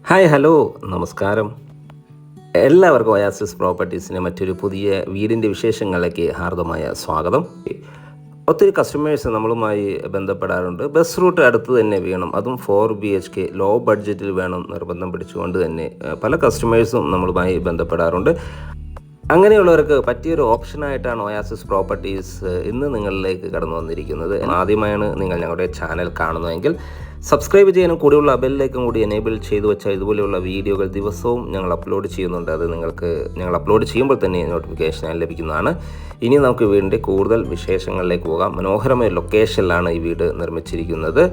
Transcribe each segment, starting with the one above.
Hi hello നമസ്കാരം. എല്ലാവർക്കും oasis പ്രോപ്പർട്ടീസിൻ്റെ മറ്റൊരു പുതിയ വീടിൻ്റെ വിശേഷങ്ങളിലേക്ക് ഹാർദമായ സ്വാഗതം. ഒത്തിരി കസ്റ്റമേഴ്സ് നമ്മളുമായി ബന്ധപ്പെടാറുണ്ട്. ബസ് റൂട്ട് അടുത്ത് തന്നെ വേണം, അതും 4 BHK ലോ ബഡ്ജറ്റിൽ വേണം നിർബന്ധം പിടിച്ചുകൊണ്ട് തന്നെ പല കസ്റ്റമേഴ്സും നമ്മളുമായി ബന്ധപ്പെടാറുണ്ട്. അങ്ങനെയുള്ളവർക്ക് പറ്റിയൊരു ഓപ്ഷനായിട്ടാണ് ഒയാസിസ് പ്രോപ്പർട്ടീസ് ഇന്ന് നിങ്ങളിലേക്ക് കടന്നു വന്നിരിക്കുന്നത്. ആദ്യമായാണ് നിങ്ങൾ ഞങ്ങളുടെ ചാനൽ കാണുന്നതെങ്കിൽ സബ്സ്ക്രൈബ് ചെയ്യാനും കൂടിയുള്ള ബെല്ലിലേക്കും കൂടി എനേബിൾ ചെയ്തു വെച്ചാൽ ഇതുപോലെയുള്ള വീഡിയോകൾ ദിവസവും ഞങ്ങൾ അപ്ലോഡ് ചെയ്യുന്നുണ്ട്. അത് നിങ്ങൾക്ക് ഞങ്ങൾ അപ്ലോഡ് ചെയ്യുമ്പോൾ തന്നെ നോട്ടിഫിക്കേഷൻ ലഭിക്കുന്നതാണ്. ഇനി നമുക്ക് വീടിൻ്റെ കൂടുതൽ വിശേഷങ്ങളിലേക്ക് പോകാം. മനോഹരമായ ലൊക്കേഷനിലാണ് ഈ വീട് നിർമ്മിച്ചിരിക്കുന്നത്.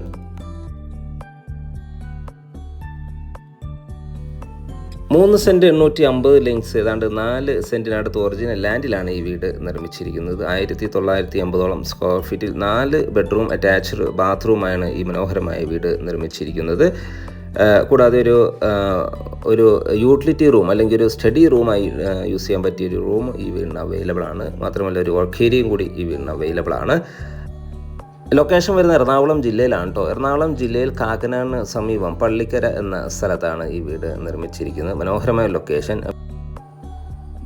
3 സെൻറ്റ് 850 ലിങ്സ്, ഏതാണ്ട് 4 സെൻറ്റിനടുത്ത് ഒറിജിനൽ ലാൻഡിലാണ് ഈ വീട് നിർമ്മിച്ചിരിക്കുന്നത്. 1980 സ്ക്വയർ ഫീറ്റിൽ 4 ബെഡ്റൂം അറ്റാച്ച്ഡ് ബാത്റൂമാണ് ഈ മനോഹരമായ വീട് നിർമ്മിച്ചിരിക്കുന്നത്. കൂടാതെ ഒരു യൂട്ടിലിറ്റി റൂം അല്ലെങ്കിൽ ഒരു സ്റ്റഡി റൂമായി യൂസ് ചെയ്യാൻ പറ്റിയൊരു റൂം ഈ വീടിന് അവൈലബിൾ ആണ്. മാത്രമല്ല ഒരു വർക്ക് ഏരിയയും കൂടി ഈ വീടിന് അവൈലബിൾ ആണ്. ലൊക്കേഷൻ വരുന്ന എറണാകുളം ജില്ലയിലാണ് കേട്ടോ. എറണാകുളം ജില്ലയിൽ കാക്കനാടിന് സമീപം പള്ളിക്കര എന്ന സ്ഥലത്താണ് ഈ വീട് നിർമ്മിച്ചിരിക്കുന്നത്. മനോഹരമായ ലൊക്കേഷൻ.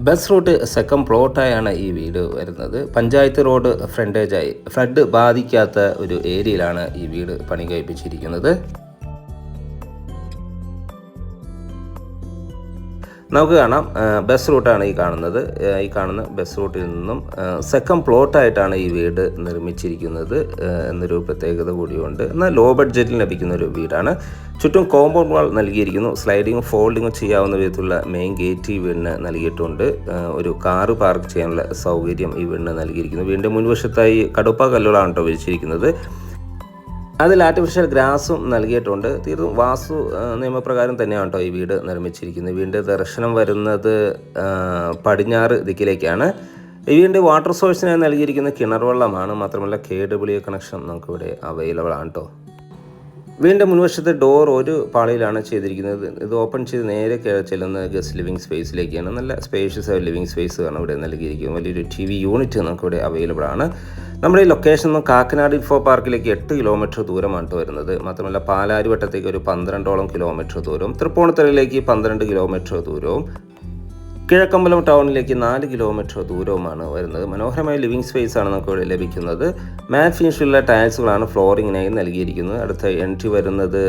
ബസ് റൂട്ട് സെക്കൻഡ് പ്ലോട്ടായാണ് ഈ വീട് വരുന്നത്. പഞ്ചായത്ത് റോഡ് ഫ്രണ്ടേജായി ഫ്ലഡ് ബാധിക്കാത്ത ഒരു ഏരിയയിലാണ് ഈ വീട് പണി കഴിപ്പിച്ചിരിക്കുന്നത്. നമുക്ക് കാണാം, ബസ് റൂട്ടാണ് ഈ കാണുന്ന ബസ് റൂട്ടിൽ നിന്നും സെക്കൻഡ് പ്ലോട്ടായിട്ടാണ് ഈ വീട് നിർമ്മിച്ചിരിക്കുന്നത് എന്നൊരു പ്രത്യേകത കൂടിയുണ്ട്. എന്നാൽ ലോ ബഡ്ജറ്റിൽ ലഭിക്കുന്ന ഒരു വീടാണ്. ചുറ്റും കോമ്പൗണ്ട് വാൾ നൽകിയിരിക്കുന്നു. സ്ലൈഡിങ്ങും ഫോൾഡിങ്ങും ചെയ്യാവുന്ന വിധത്തിലുള്ള മെയിൻ ഗേറ്റ് ഈ വീടിന് നൽകിയിട്ടുണ്ട്. ഒരു കാറ് പാർക്ക് ചെയ്യാനുള്ള സൗകര്യം ഈ വീടിന് നൽകിയിരിക്കുന്നു. വീടിൻ്റെ മുൻവശത്തായി കടുപ്പ കല്ലുകളാണ് കേട്ടോ വിരിച്ചിരിക്കുന്നത്. അതിൽ ആർട്ടിഫിഷ്യൽ ഗ്രാസും നൽകിയിട്ടുണ്ട്. തീർത്തും വാസ്തു നിയമപ്രകാരം തന്നെയാണ് കേട്ടോ ഈ വീട് നിർമ്മിച്ചിരിക്കുന്നത്. വീടിൻ്റെ ദർശനം വരുന്നത് പടിഞ്ഞാറ് ദിക്കിലേക്കാണ്. ഈ വീടിൻ്റെ വാട്ടർ സോഴ്സിനായി നൽകിയിരിക്കുന്ന കിണർ വെള്ളമാണ്. മാത്രമല്ല KWA കണക്ഷൻ നമുക്കിവിടെ അവൈലബിൾ ആണ് കേട്ടോ. വീടിൻ്റെ മുൻവശത്തെ ഡോർ ഒരു പാളിയിലാണ് ചെയ്തിരിക്കുന്നത്. ഇത് ഓപ്പൺ ചെയ്ത് നേരെ ചെല്ലുന്ന ഗസ്റ്റ് ലിവിങ് സ്പേസിലേക്കാണ്. നല്ല സ്പേഷ്യസ് ആയ ലിവിങ് സ്പേസ് ആണ് ഇവിടെ നൽകിയിരിക്കുന്നത്. വലിയൊരു TV യൂണിറ്റ് നമുക്കിവിടെ അവൈലബിൾ ആണ്. നമ്മുടെ ഈ ലൊക്കേഷൻ കാക്കനാട് ഇൻഫോ പാർക്കിലേക്ക് 8 കിലോമീറ്റർ ദൂരമാണ് വരുന്നത്. മാത്രമല്ല പാലാരിവട്ടത്തേക്ക് ഒരു 12ഓളം കിലോമീറ്റർ ദൂരവും, തൃപ്പൂണിത്തുറയിലേക്ക് 12 കിലോമീറ്റർ ദൂരവും, കിഴക്കമ്പലം ടൗണിലേക്ക് 4 കിലോമീറ്റർ ദൂരവുമാണ് വരുന്നത്. മനോഹരമായ ലിവിങ് സ്പേസ് ആണ് നമുക്ക് ഇവിടെ ലഭിക്കുന്നത്. മാറ്റ് ഫിനിഷുള്ള ടൈൽസുകളാണ് ഫ്ലോറിങ്ങിനായി നൽകിയിരിക്കുന്നത്. അടുത്ത എൻട്രി വരുന്നത്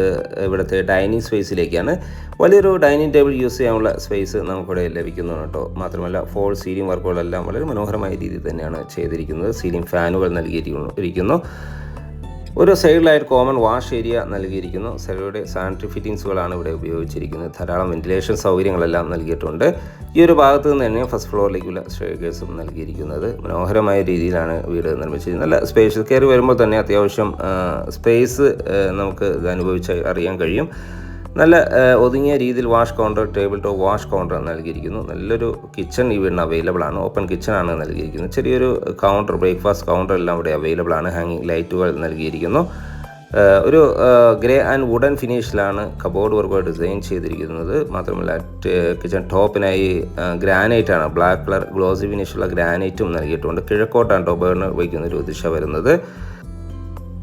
ഇവിടുത്തെ ഡൈനിങ് സ്പേസിലേക്കാണ്. വലിയൊരു ഡൈനിങ് ടേബിൾ യൂസ് ചെയ്യാനുള്ള സ്പേസ് നമുക്കിവിടെ ലഭിക്കുന്നു കേട്ടോ. മാത്രമല്ല ഫോൾ സീലിംഗ് വർക്കുകളെല്ലാം വളരെ മനോഹരമായ രീതിയിൽ തന്നെയാണ് ചെയ്തിരിക്കുന്നത്. സീലിംഗ് ഫാനുകൾ നൽകിയിരിക്കുന്നു. ഒരു സൈഡിലായിട്ട് കോമൺ വാഷ് ഏരിയ നൽകിയിരിക്കുന്നു. സൈഡിലൂടെ സാനിറ്ററി ഫിറ്റിങ്സുകളാണ് ഇവിടെ ഉപയോഗിച്ചിരിക്കുന്നത്. ധാരാളം വെന്റിലേഷൻ സൗകര്യങ്ങളെല്ലാം നൽകിയിട്ടുണ്ട്. ഈ ഒരു ഭാഗത്ത് നിന്ന് തന്നെ ഫസ്റ്റ് ഫ്ലോറിലേക്കുള്ള സ്റ്റെയർകേസും നൽകിയിരിക്കുന്നത്. മനോഹരമായ രീതിയിലാണ് വീട് നിർമ്മിച്ചിരിക്കുന്നത്. നല്ല സ്പേഷ്യസ്. കയറി വരുമ്പോൾ തന്നെ അത്യാവശ്യം സ്പേസ് നമുക്ക് ഇത് അനുഭവിച്ച് അറിയാൻ കഴിയും. നല്ല ഒതുങ്ങിയ രീതിയിൽ wash counter, table top wash counter നൽകിയിരിക്കുന്നു. നല്ലൊരു കിച്ചൺ ഈ വീടിന് അവൈലബിൾ ആണ്. ഓപ്പൺ കിച്ചണാണ് നൽകിയിരിക്കുന്നത്. ചെറിയൊരു കൗണ്ടർ, ബ്രേക്ക്ഫാസ്റ്റ് കൗണ്ടർ എല്ലാം ഇവിടെ അവൈലബിൾ ആണ്. ഹാങ്ങിങ് ലൈറ്റുകൾ നൽകിയിരിക്കുന്നു. ഒരു ഗ്രേ ആൻഡ് വുഡൻ ഫിനിഷിലാണ് കബോർഡ് വർക്കുകൾ ഡിസൈൻ ചെയ്തിരിക്കുന്നത്. മാത്രമല്ല കിച്ചൺ ടോപ്പിനായി ഗ്രാനൈറ്റാണ്, ബ്ലാക്ക് കളർ ഗ്ലോസി ഫിനിഷുള്ള ഗ്രാനൈറ്റും നൽകിയിട്ടുണ്ട്. കിഴക്കോട്ടാണ് ടോ ബേർണർ വയ്ക്കുന്നൊരു ദിശ വരുന്നത്.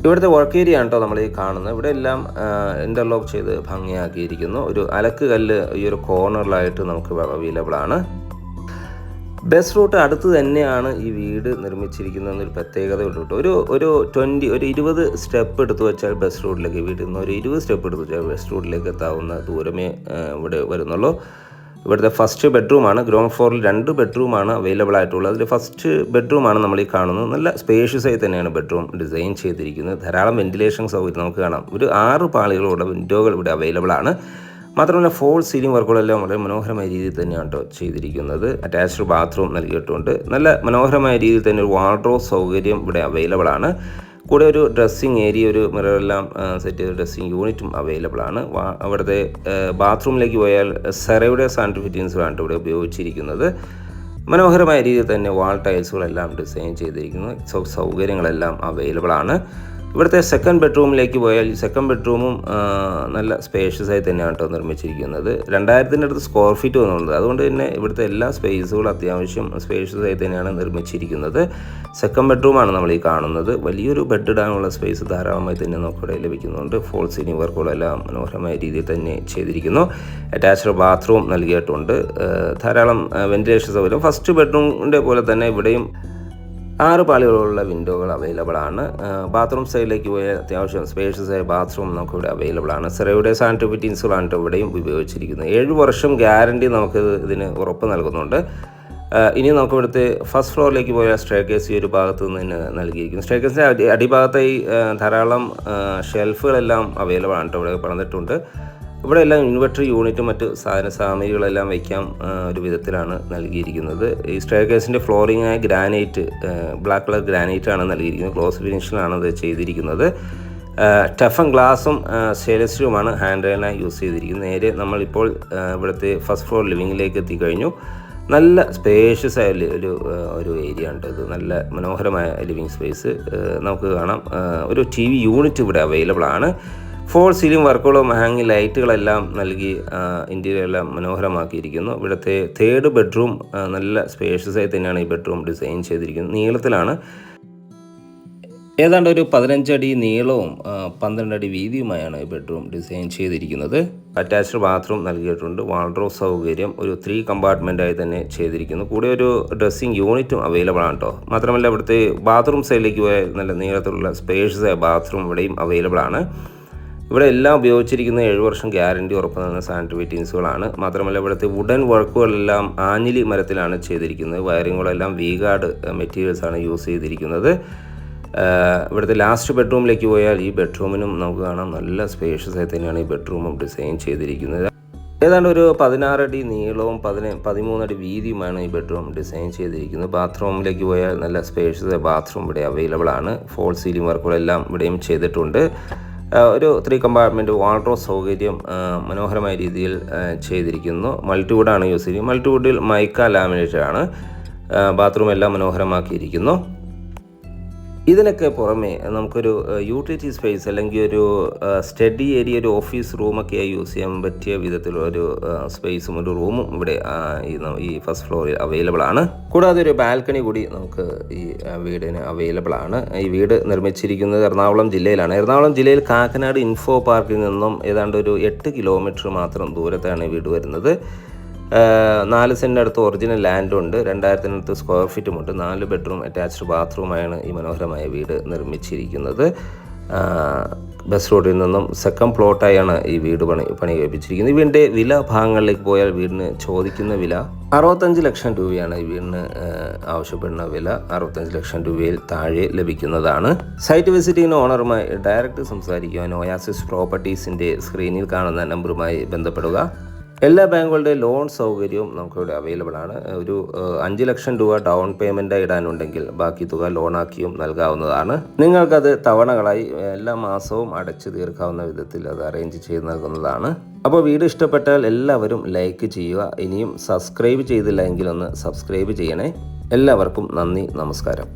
ഇവിടുത്തെ വർക്ക് ഏരിയ ആണ് കേട്ടോ നമ്മൾ ഈ കാണുന്നത്. ഇവിടെ എല്ലാം ഇൻ്റർലോക്ക് ചെയ്ത് ഭംഗിയാക്കിയിരിക്കുന്നു. ഒരു അലക്ക് കല്ല് ഈ ഒരു കോർണറിലായിട്ട് നമുക്ക് അവൈലബിൾ ആണ്. ബസ് റൂട്ട് അടുത്ത് തന്നെയാണ് ഈ വീട് നിർമ്മിച്ചിരിക്കുന്നതെന്നൊരു പ്രത്യേകത ഉണ്ട് കേട്ടോ. ഒരു 20 സ്റ്റെപ്പ് എടുത്തു വെച്ചാൽ ബസ് റൂട്ടിലേക്ക്, വീട്ടിൽ നിന്ന് ഒരു 20 സ്റ്റെപ്പ് എടുത്തു വെച്ചാൽ ബസ് റൂട്ടിലേക്ക് എത്താവുന്ന ദൂരമേ ഇവിടെ വരുന്നുള്ളൂ. ഇവിടുത്തെ ഫസ്റ്റ് ബെഡ്റൂമാണ്. ഗ്രൗണ്ട് ഫ്ലോറിൽ 2 ബെഡ്റൂമാണ് അവൈലബിൾ ആയിട്ടുള്ളത്. അതിൽ ഫസ്റ്റ് ബെഡ്റൂമാണ് നമ്മൾ ഈ കാണുന്നത്. നല്ല സ്പേഷ്യസ് ആയി തന്നെയാണ് ബെഡ്റൂം ഡിസൈൻ ചെയ്തിരിക്കുന്നത്. ധാരാളം വെന്റിലേഷൻ സൗകര്യം നമുക്ക് കാണാം. ഒരു 6 പാളികളുള്ള വിൻഡോകൾ ഇവിടെ അവൈലബിൾ ആണ്. മാത്രമല്ല ഫോൾ സീലിംഗ് വർക്കുകളെല്ലാം വളരെ മനോഹരമായ രീതിയിൽ തന്നെയാണ് കേട്ടോ ചെയ്തിരിക്കുന്നത്. അറ്റാച്ച്ഡ് ബാത്റൂം നൽകിയിട്ടുണ്ട്. നല്ല മനോഹരമായ രീതിയിൽ തന്നെ ഒരു വാർഡ്രോബ് സൗകര്യം ഇവിടെ അവൈലബിൾ ആണ്. കൂടെ ഒരു ഡ്രസ്സിങ് ഏരിയ, ഒരു മിററെല്ലാം സെറ്റ് ചെയ്ത ഡ്രസ്സിങ് യൂണിറ്റും അവൈലബിൾ ആണ്. അവിടുത്തെ ബാത്റൂമിലേക്ക് പോയാൽ സെറയുടെ സാനിറ്ററി ഫിറ്റിങ്സുകളാണ് ഇവിടെ ഉപയോഗിച്ചിരിക്കുന്നത്. മനോഹരമായ രീതിയിൽ തന്നെ വാൾ ടൈൽസുകളെല്ലാം ഡിസൈൻ ചെയ്തിരിക്കുന്നു. സൗകര്യങ്ങളെല്ലാം അവൈലബിൾ ആണ്. ഇവിടുത്തെ സെക്കൻഡ് ബെഡ്റൂമിലേക്ക് പോയാൽ ഈ സെക്കൻഡ് ബെഡ്റൂമും നല്ല സ്പേഷ്യസ് ആയി തന്നെയാണ് കേട്ടോ നിർമ്മിച്ചിരിക്കുന്നത്. 2000-ൻ്റെ അടുത്ത് സ്ക്വയർ ഫീറ്റ് വന്നുള്ളത്. അതുകൊണ്ട് തന്നെ ഇവിടുത്തെ എല്ലാ സ്പേസുകളും അത്യാവശ്യം സ്പേഷ്യസ് ആയി തന്നെയാണ് നിർമ്മിച്ചിരിക്കുന്നത്. സെക്കൻഡ് ബെഡ്റൂമാണ് നമ്മൾ ഈ കാണുന്നത്. വലിയൊരു ബെഡ് ഇടാനുള്ള സ്പേസ് ധാരാളമായി തന്നെ നമുക്കിവിടെ ലഭിക്കുന്നുണ്ട്. ഫോൾ സീലിംഗ് വർക്കുകളെല്ലാം മനോഹരമായ രീതിയിൽ തന്നെ ചെയ്തിരിക്കുന്നു. അറ്റാച്ച്ഡ് ബാത്റൂം നൽകിയിട്ടുണ്ട്. ധാരാളം വെന്റിലേഷൻ സൗകര്യം. ഫസ്റ്റ് ബെഡ്റൂമിൻ്റെ പോലെ തന്നെ ഇവിടെയും 6 പാളികളുള്ള വിൻഡോകൾ അവൈലബിൾ ആണ്. ബാത്റൂം സൈഡിലേക്ക് പോയ അത്യാവശ്യം സ്പേഷ്യസ് ആയ ബാത്റൂം നമുക്കിവിടെ അവൈലബിൾ ആണ്. സെറയുടെ സാനിറ്ററി ഫിറ്റിംഗ്സുകളാണ് ഇവിടെയും ഉപയോഗിച്ചിരിക്കുന്നത്. 7 വർഷം ഗ്യാരണ്ടി നമുക്ക് ഇതിന് ഉറപ്പ് നൽകുന്നുണ്ട്. ഇനി നമുക്ക് ഇവിടുത്തെ ഫസ്റ്റ് ഫ്ലോറിലേക്ക് പോയ സ്റ്റെയർകേസ് ഈ ഒരു ഭാഗത്ത് നിന്ന് നൽകിയിരിക്കുന്നു. സ്റ്റെയർകേസിൻ്റെ അടിഭാഗത്തായി ധാരാളം ഷെൽഫുകളെല്ലാം അവൈലബിൾ ആണ് ഇവിടെ പണിതിട്ടുണ്ട്. ഇവിടെ എല്ലാം ഇൻവെർട്ടർ യൂണിറ്റും മറ്റ് സാധന സാമഗ്രികളെല്ലാം വയ്ക്കാം ഒരു വിധത്തിലാണ് നൽകിയിരിക്കുന്നത്. ഈ സ്റ്റെയർകേസിൻ്റെ ഫ്ലോറിംഗ് ഗ്രാനൈറ്റ്, ബ്ലാക്ക് കളർ ഗ്രാനൈറ്റാണ് നൽകിയിരിക്കുന്നത്. ഗ്ലോസ് ഫിനിഷിലാണ് അത് ചെയ്തിരിക്കുന്നത്. ടഫൻ ഗ്ലാസും സ്റ്റെയിൻലെസ് സ്റ്റീലുമാണ് ഹാൻഡ് റെയിലിനായി യൂസ് ചെയ്തിരിക്കുന്നത്. നേരെ നമ്മളിപ്പോൾ ഇവിടുത്തെ ഫസ്റ്റ് ഫ്ലോർ ലിവിങ്ങിലേക്ക് എത്തിക്കഴിഞ്ഞു. നല്ല സ്പേഷ്യസ് ആയ ഒരു ഏരിയ ഉണ്ട്. ഇത് നല്ല മനോഹരമായ ലിവിങ് സ്പേസ് നമുക്ക് കാണാം. ഒരു TV യൂണിറ്റ് ഇവിടെ അവൈലബിൾ ആണ്. ഫോൾ സീലിംഗ് വർക്കുകളും ഹാങ്ങിങ് ലൈറ്റുകളെല്ലാം നൽകി ഇൻറ്റീരിയർ എല്ലാം മനോഹരമാക്കിയിരിക്കുന്നു. ഇവിടുത്തെ തേർഡ് ബെഡ്റൂം നല്ല സ്പേഷ്യസ് ആയി തന്നെയാണ് ഈ ബെഡ്റൂം ഡിസൈൻ ചെയ്തിരിക്കുന്നത്. നീളത്തിലാണ്. ഏതാണ്ട് ഒരു 15 അടി നീളവും 12 അടി വീതിയുമായാണ് ഈ ബെഡ്റൂം ഡിസൈൻ ചെയ്തിരിക്കുന്നത്. അറ്റാച്ച്ഡ് ബാത്റൂം നൽകിയിട്ടുണ്ട്. വാൾഡ്രോബ് സൗകര്യം ഒരു 3 കമ്പാർട്ട്മെൻറ്റായി തന്നെ ചെയ്തിരിക്കുന്നു. കൂടെ ഒരു ഡ്രസ്സിംഗ് യൂണിറ്റും അവൈലബിൾ ആണ് കേട്ടോ. മാത്രമല്ല ഇവിടുത്തെ ബാത്റൂം സൈഡിലേക്ക് പോയ നല്ല നീളത്തിലുള്ള സ്പേഷ്യസ് ആയ ബാത്റൂം ഇവിടെയും അവൈലബിൾ ആണ്. ഇവിടെ എല്ലാം ഉപയോഗിച്ചിരിക്കുന്ന 7 വർഷം ഗ്യാരണ്ടി ഉറപ്പ് നൽകുന്ന സാനിറ്ററി ഫിറ്റിംഗ്സുകളാണ്. മാത്രമല്ല ഇവിടുത്തെ വുഡൻ വർക്കുകളെല്ലാം ആഞ്ഞിലി മരത്തിലാണ് ചെയ്തിരിക്കുന്നത്. വയറിങ്ങുകളെല്ലാം വീഗാർഡ് മെറ്റീരിയൽസാണ് യൂസ് ചെയ്തിരിക്കുന്നത്. ഇവിടുത്തെ ലാസ്റ്റ് ബെഡ്റൂമിലേക്ക് പോയാൽ ഈ ബെഡ്റൂമിനും നമുക്ക് കാണാം നല്ല സ്പേഷ്യസ് ആയി തന്നെയാണ് ഈ ബെഡ്റൂമും ഡിസൈൻ ചെയ്തിരിക്കുന്നത്. ഏതാണ്ട് ഒരു 16 അടി നീളവും 13 അടി വീതിയുമാണ് ഈ ബെഡ്റൂം ഡിസൈൻ ചെയ്തിരിക്കുന്നത്. ബാത്റൂമിലേക്ക് പോയാൽ നല്ല സ്പേഷ്യസ് ബാത്റൂം ഇവിടെ അവൈലബിൾ ആണ്. ഫോൾ സീലിംഗ് വർക്കുകളെല്ലാം ഇവിടെയും ചെയ്തിട്ടുണ്ട്. ഒരു 3 കമ്പാർട്ട്മെൻറ്റ് വാൾഡ്രോബ് സൗകര്യം മനോഹരമായ രീതിയിൽ ചെയ്തിരിക്കുന്നു. മൾട്ടിവുഡാണ് യൂസ് ചെയ്യുന്നത്. മൾട്ടിവുഡിൽ മൈക്ക ലാമിനേറ്റഡ് ആണ്. ബാത്റൂം എല്ലാം മനോഹരമാക്കിയിരിക്കുന്നു. ഇതിനൊക്കെ പുറമെ നമുക്കൊരു യൂട്ടിലിറ്റി സ്പേസ് അല്ലെങ്കിൽ ഒരു സ്റ്റഡി ഏരിയ, ഒരു ഓഫീസ് റൂമൊക്കെയായി യൂസ് ചെയ്യാൻ പറ്റിയ വിധത്തിലുള്ളൊരു സ്പേസും ഒരു റൂമും ഇവിടെ ഈ ഫസ്റ്റ് ഫ്ലോറിൽ അവൈലബിൾ ആണ്. കൂടാതെ ഒരു ബാൽക്കണി കൂടി നമുക്ക് ഈ വീടിന് അവൈലബിൾ ആണ്. ഈ വീട് നിർമ്മിച്ചിരിക്കുന്നത് എറണാകുളം ജില്ലയിലാണ്. എറണാകുളം ജില്ലയിൽ കാക്കനാട് ഇൻഫോ പാർക്കിൽ നിന്നും ഏതാണ്ട് ഒരു 8 കിലോമീറ്റർ മാത്രം ദൂരത്താണ് ഈ വീട് വരുന്നത്. 4 സെൻറ്റിന് അടുത്ത് ഒറിജിനൽ ലാൻഡുണ്ട്. 2000-നടുത്ത് സ്ക്വയർ ഫീറ്റുമുണ്ട്. 4 ബെഡ്റൂം അറ്റാച്ച്ഡ് ബാത്റൂമായാണ് ഈ മനോഹരമായ വീട് നിർമ്മിച്ചിരിക്കുന്നത്. ബസ് റോഡിൽ നിന്നും സെക്കൻഡ് പ്ലോട്ടായാണ് ഈ വീട് പണി കഴിപ്പിച്ചിരിക്കുന്നത്. ഈ വീടിൻ്റെ വില ഭാഗങ്ങളിലേക്ക് പോയാൽ വീടിന് ചോദിക്കുന്ന വില 65 ലക്ഷം രൂപയാണ്. ഈ വീടിന് ആവശ്യപ്പെടുന്ന വില 65 ലക്ഷം രൂപയിൽ താഴെ ലഭിക്കുന്നതാണ്. സൈറ്റ് വിസിറ്റിംഗ് ഓണറുമായി ഡയറക്റ്റ് സംസാരിക്കുവാൻ ഒയാസിസ് പ്രോപ്പർട്ടീസിൻ്റെ സ്ക്രീനിൽ കാണുന്ന നമ്പറുമായി ബന്ധപ്പെടുക. എല്ലാ ബാങ്കുകളുടെ ലോൺ സൗകര്യവും നമുക്കിവിടെ അവൈലബിൾ ആണ്. ഒരു 5 ലക്ഷം രൂപ ഡൗൺ പേയ്മെൻറ്റായി ഇടാനുണ്ടെങ്കിൽ ബാക്കി തുക ലോണാക്കിയും നൽകാവുന്നതാണ്. നിങ്ങൾക്കത് തവണകളായി എല്ലാ മാസവും അടച്ചു തീർക്കാവുന്ന വിധത്തിൽ അത് അറേഞ്ച് ചെയ്ത് നൽകുന്നതാണ്. അപ്പോൾ വീഡിയോ ഇഷ്ടപ്പെട്ടാൽ എല്ലാവരും ലൈക്ക് ചെയ്യുക. ഇനിയും സബ്സ്ക്രൈബ് ചെയ്തില്ല എങ്കിൽ ഒന്ന് സബ്സ്ക്രൈബ് ചെയ്യണേ. എല്ലാവർക്കും നന്ദി, നമസ്കാരം.